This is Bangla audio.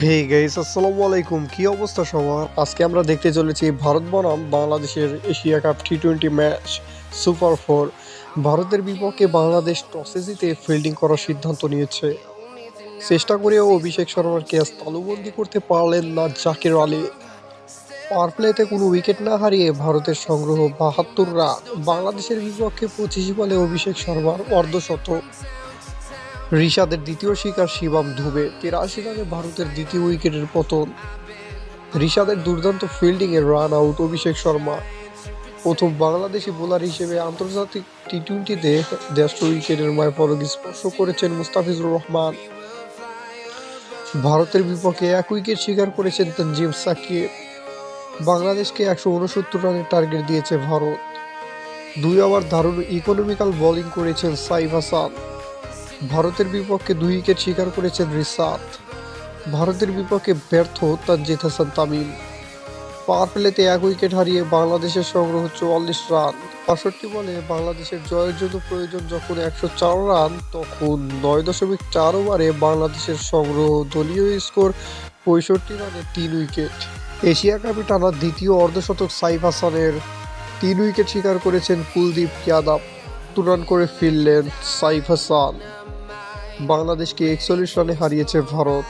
হে গাইস, আসসালামু আলাইকুম। কি অবস্থা সবার? আজকে আমরা দেখতে চলেছি ভারত বনাম বাংলাদেশের এশিয়া কাপ টি-20 ম্যাচ সুপার 4। ভারতের বিপক্ষে বাংলাদেশ টসে জিতে ফিল্ডিং করার সিদ্ধান্ত নিয়েছে। চেষ্টা করেও অভিষেক শর্মার ক্যাচ তালুবন্দী করতে পারলেন না জাকের আলী। পাওয়ার প্লেতে কোনো উইকেট না হারিয়ে ভারতের সংগ্রহ ৭২ রান। বাংলাদেশের বিপক্ষে ২৫ বলে অভিষেক শর্মার অর্ধশতক। ঋষাদের দ্বিতীয় শিকার শিবম দুবে, ৮৩ রানে ভারতের দ্বিতীয় উইকেটের পতন। ঋষাদের দুর্দান্ত ফিল্ডিংয়ে রান আউট অভিষেক শর্মা। প্রথম বাংলাদেশি বোলার হিসেবে আন্তর্জাতিক টি-20তে ১৫০ উইকেটের মাইলফলক স্পর্শ করেছেন মুস্তাফিজুর রহমান। ভারতের বিপক্ষে ১ উইকেট শিকার করেছেন তানজিম সাকিব। বাংলাদেশকে ১৬৯ রানের টার্গেট দিয়েছে ভারত। ২ ওভার দারুণ ইকোনমিক্যাল বোলিং করেছেন সাইফ হাসান। ভারতের বিপক্ষে ২ উইকেট শিকার করেছেন রিশাদ। ভারতের বিপক্ষে ব্যর্থ তানজিদ হাসান তামিম। পাওয়ার প্লেতে ১ উইকেট হারিয়ে বাংলাদেশের সংগ্রহ ৪৪ রান। ৬৫ বলে বাংলাদেশের জয়ের জন্য প্রয়োজন যখন ১০৪ রান, তখন ৯.৪ ওভারে বাংলাদেশের সংগ্রহ দলীয় স্কোর ৬৫ রানে ৩ উইকেট। এশিয়া কাপে টানা দ্বিতীয় অর্ধশতক সাইফ হাসানের। ৩ উইকেট শিকার করেছেন কুলদীপ যাদব। ৭ রান করে ফিরলেন সাইফ হাসান। বাংলাদেশকে ৪১ রানে হারিয়েছে ভারত।